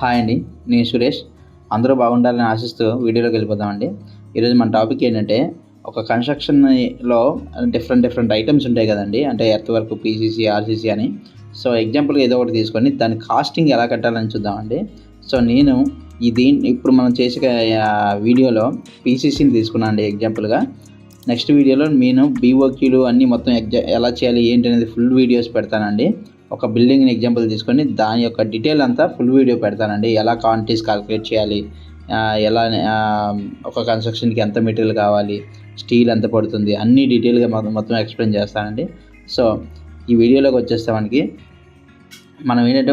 Hi అండి, నేను సురేష్. అందరూ బాగుండాలని ఆశిస్తూ వీడియోలోకి వెళ్ళిపోదామండి. ఈరోజు మన టాపిక్ ఏంటంటే, ఒక కన్స్ట్రక్షన్‌లో డిఫరెంట్ ఐటమ్స్ ఉంటాయి కదండీ. అంటే ఎర్త్ వర్క్, పీసీసీ, ఆర్సీసీ అని. సో, ఎగ్జాంపుల్‌గా ఏదో ఒకటి తీసుకొని దాని కాస్టింగ్ ఎలా కట్టాలని చూద్దామండి. సో, నేను ఇప్పుడు మనం చేసే వీడియోలో పీసీసీని తీసుకున్నాను అండి ఎగ్జాంపుల్‌గా. నెక్స్ట్ వీడియోలో నేను బీఓక్యూలు అన్నీ మొత్తం ఎలా చేయాలి ఏంటి అనేది ఫుల్ వీడియోస్ పెడతానండి. ఒక బిల్డింగ్ని ఎగ్జాంపుల్ తీసుకొని దాని యొక్క డీటెయిల్ అంతా ఫుల్ వీడియో పెడతానండి. ఎలా క్వాంటిటీస్ క్యాలిక్యులేట్ చేయాలి, ఎలా ఒక కన్స్ట్రక్షన్కి ఎంత మెటీరియల్ కావాలి, స్టీల్ ఎంత పడుతుంది, అన్నీ డీటెయిల్గా మొత్తం ఎక్స్ప్లెయిన్ చేస్తానండి. సో ఈ వీడియోలోకి వచ్చేస్తే మనం ఏంటంటే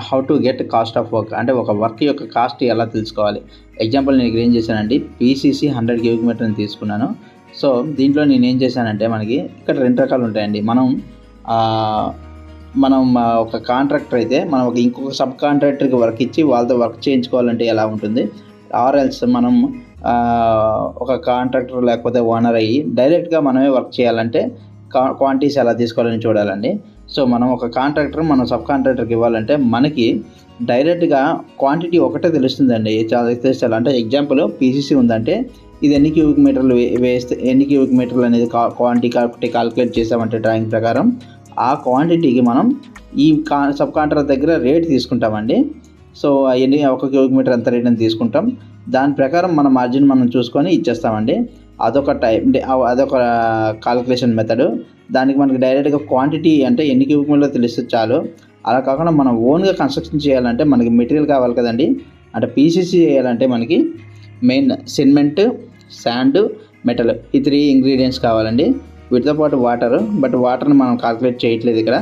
how to get cost of work, అంటే ఒక వర్క్ యొక్క కాస్ట్ ఎలా తెలుసుకోవాలి. ఎగ్జాంపుల్ నేను ఇక్కడ ఏం చేశానండి, పీసీసీ 100 క్యూబిక్ మీటర్ని తీసుకున్నాను. సో దీంట్లో నేను ఏం చేశానంటే, మనకి ఇక్కడ 2 రకాలు ఉంటాయండి. మనం ఒక కాంట్రాక్టర్ అయితే మనం ఇంకొక సబ్ కాంట్రాక్టర్కి వర్క్ ఇచ్చి వాళ్ళతో వర్క్ చేయించుకోవాలంటే ఎలా ఉంటుంది, ఆర్ఎల్స్ మనం ఒక కాంట్రాక్టర్ లేకపోతే ఓనర్ అయ్యి డైరెక్ట్గా మనమే వర్క్ చేయాలంటే క్వాంటిటీస్ ఎలా తీసుకోవాలని చూడాలండి. సో మనం ఒక కాంట్రాక్టర్ మనం సబ్ కాంట్రాక్టర్కి ఇవ్వాలంటే మనకి డైరెక్ట్గా క్వాంటిటీ ఒకటే తెలుస్తుందండి. చాలా తెలుస్తుంది. అంటే ఎగ్జాంపుల్ పీసీసీ ఉందంటే ఇది ఎన్ని క్యూబిక్ మీటర్లు వేస్తే ఎన్ని క్యూబిక్ మీటర్లు అనేది క్వాంటిటీ కాల్కులేట్ చేసామంటే డ్రాయింగ్ ప్రకారం ఆ క్వాంటిటీకి మనం ఈ సబ్ కాంట్రాక్టర్ దగ్గర రేట్ తీసుకుంటామండి. సో అవన్నీ 1 క్యూబిక్ మీటర్ ఎంత రేట్ అని తీసుకుంటాం. దాని ప్రకారం మన మార్జిన్ మనం చూసుకొని ఇచ్చేస్తామండి. అదొక కాల్కులేషన్ మెథడ్. దానికి మనకి డైరెక్ట్గా క్వాంటిటీ అంటే ఎన్ని క్యూబిక్ మీటర్లో తెలిస్తే చాలు. అలా కాకుండా మనం ఓన్గా కన్స్ట్రక్షన్ చేయాలంటే మనకి మెటీరియల్ కావాలి కదండి. అంటే పీసీసీ చేయాలంటే మనకి మెయిన్ సిమెంట్, శాండ్, మెటల్, ఈ 3 ఇంగ్రీడియంట్స్ కావాలండి. వీటితో పాటు వాటర్, బట్ వాటర్ని మనం కాల్కులేట్ చేయట్లేదు ఇక్కడ.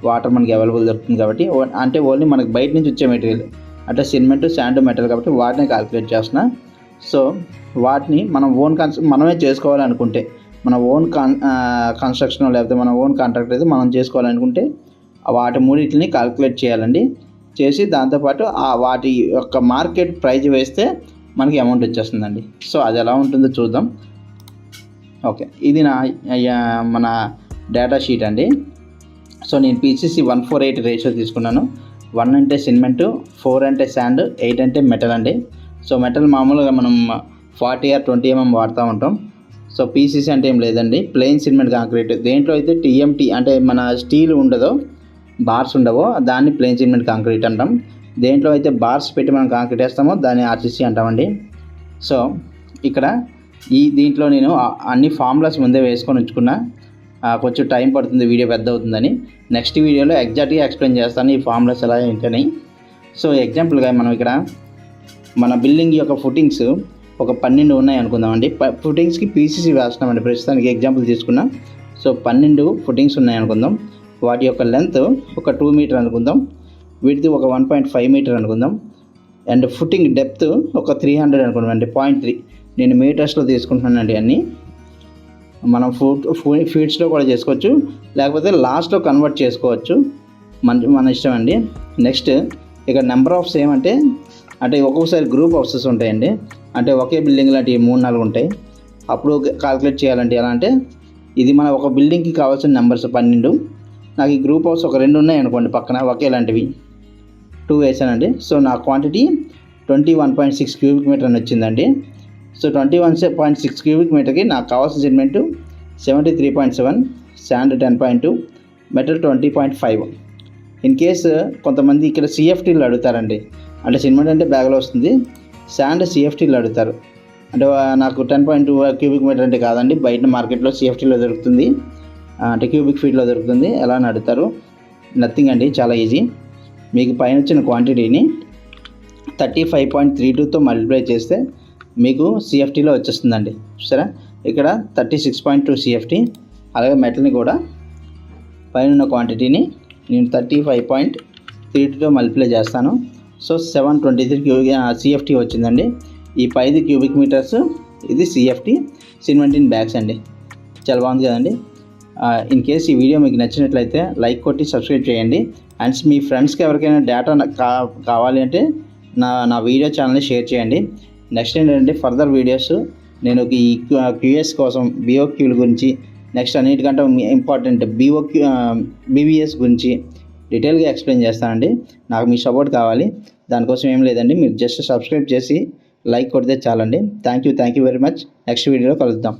వాటర్ మనకి అవైలబుల్ దొరుకుతుంది కాబట్టి, అంటే ఓన్లీ మనకి బయట నుంచి వచ్చే మెటీరియల్ అంటే సిమెంట్, శాండ్, మెటల్ కాబట్టి వాటిని కాల్కులేట్ చేస్తున్నా. సో వాటిని మనం మనమే చేసుకోవాలనుకుంటే, మన ఓన్ కన్స్ట్రక్షన్ లేకపోతే మన ఓన్ కాంట్రాక్ట్ అయితే మనం చేసుకోవాలనుకుంటే వాటి మూడింటిని కాల్కులేట్ చేయాలండి. చేసి దాంతోపాటు వాటి యొక్క మార్కెట్ ప్రైస్ వేస్తే మనకి అమౌంట్ వచ్చేస్తుందండి. సో అది ఎలా ఉంటుందో చూద్దాం. ఓకే, ఇది మన డేటా షీట్ అండి. సో నేను పీసీసీ 1:48 రేషియో తీసుకున్నాను. 1 అంటే సిమెంట్, 4 అంటే శాండ్, 8 అంటే మెటల్ అండి. సో మెటల్ మామూలుగా మనం 40 or 20 mm వాడుతూ ఉంటాం. సో పీసీసీ అంటే ఏం లేదండి, ప్లెయిన్ సిమెంట్ కాంక్రీట్. దేంట్లో అయితే టీఎంటీ అంటే మన స్టీల్ ఉండదో, బార్స్ ఉండవో దాన్ని ప్లెయిన్ సిమెంట్ కాంక్రీట్ అంటాం. దేంట్లో అయితే బార్స్ పెట్టి మనం కాంక్రీట్ వేస్తామో దాన్ని ఆర్సీసీ అంటామండి. సో ఇక్కడ దీంట్లో నేను అన్ని ఫార్ములాస్ ముందే వేసుకొని ఉంచుకున్నా. కొంచెం టైం పడుతుంది, వీడియో పెద్ద అవుతుందని. నెక్స్ట్ వీడియోలో ఎగ్జాక్ట్గా ఎక్స్ప్లెయిన్ చేస్తాను ఈ ఫార్ములాస్ ఎలా ఏంటని. సో ఎగ్జాంపుల్గా మనం ఇక్కడ మన బిల్డింగ్ యొక్క ఫుటింగ్స్ ఒక 12 ఉన్నాయి అనుకుందామండి. ఫుటింగ్స్కి పీసీసీ వేస్తున్నామండి ప్రస్తుతానికి ఎగ్జాంపుల్ తీసుకున్నాం. సో 12 ఫుటింగ్స్ ఉన్నాయి అనుకుందాం. వాటి యొక్క లెంత్ ఒక 2 మీటర్ అనుకుందాం, విడ్త్ ఒక 1.5 మీటర్ అనుకుందాం, అండ్ ఫుటింగ్ డెప్త్ ఒక 300 అనుకుందాం అండి. 0.3 నేను మీటర్స్లో తీసుకుంటున్నానండి. అన్నీ మనం ఫీట్స్లో కూడా చేసుకోవచ్చు, లేకపోతే లాస్ట్లో కన్వర్ట్ చేసుకోవచ్చు, మన ఇష్టం అండి. నెక్స్ట్ ఇక నెంబర్ ఆఫ్స్ ఏమంటే, అంటే ఒక్కొక్కసారి గ్రూప్ హౌసెస్ ఉంటాయండి. అంటే ఒకే బిల్డింగ్ లాంటివి 3-4 ఉంటాయి. అప్పుడు కాల్కులేట్ చేయాలంటే ఎలా అంటే, ఇది మన ఒక బిల్డింగ్కి కావాల్సిన నెంబర్స్ 12. నాకు ఈ గ్రూప్ హౌస్ ఒక 2 ఉన్నాయి అనుకోండి పక్కన ఒకేలాంటివి, 2 వేసానండి. సో నా క్వాంటిటీ 21.6 క్యూబిక్ మీటర్ అని వచ్చిందండి. సో 21.6 క్యూబిక్ మీటర్కి నాకు కావాల్సిన cement 73.7, sand 10.2, metal 20.5. In case కొంతమంది ఇక్కడ సిఎఫ్టీలు అడుగుతారండి. అంటే సిమెంట్ అంటే బ్యాగ్లో వస్తుంది, శాండ్ సిఎఫ్టీలు అడుగుతారు. అంటే నాకు 10.2 క్యూబిక్ మీటర్ అంటే కాదండి, బయట మార్కెట్లో సిఎఫ్టీలో దొరుకుతుంది, అంటే క్యూబిక్ ఫీట్లో దొరుకుతుంది. ఎలా అని అడుగుతారు. నథింగ్ అండి, చాలా ఈజీ. మీకు పైన వచ్చిన క్వాంటిటీని 35.32తో మల్టిప్లై చేస్తే మీకు సిఎఫ్టీలో వచ్చేస్తుందండి. సరే, ఇక్కడ 36.2 సిఎఫ్టీ. అలాగే మెటల్ని కూడా పైన ఉన్న క్వాంటిటీని నేను 35.32తో మల్టిప్లై చేస్తాను. సో 723 సిఎఫ్టీ వచ్చిందండి. ఈ 5 క్యూబిక్ మీటర్స్ ఇది సిఎఫ్టీ, సిమెంట్ ఇన్ బ్యాగ్స్ అండి. చాలా బాగుంది కదండి. ఇన్ కేస్ ఈ వీడియో మీకు నచ్చినట్లయితే లైక్ కొట్టి సబ్స్క్రైబ్ చేయండి. అండ్ మీ ఫ్రెండ్స్కి ఎవరికైనా డేటా కావాలి అంటే నా వీడియో ఛానల్ని షేర్ చేయండి. నెక్స్ట్ ఏంటంటే ఫర్దర్ వీడియోస్ నేను ఈ క్యూఎస్ కోసం బీఓక్యూల గురించి, నెక్స్ట్ అన్నిటికంటే ఇంపార్టెంట్ బీబీఎస్ గురించి డీటెయిల్గా ఎక్స్ప్లెయిన్ చేస్తానండి. నాకు మీ సపోర్ట్ కావాలి. దానికోసం ఏం లేదండి, మీరు జస్ట్ సబ్స్క్రైబ్ చేసి లైక్ కొడితే చాలండి. Thank you very much. Next వీడియోలో కలుద్దాం.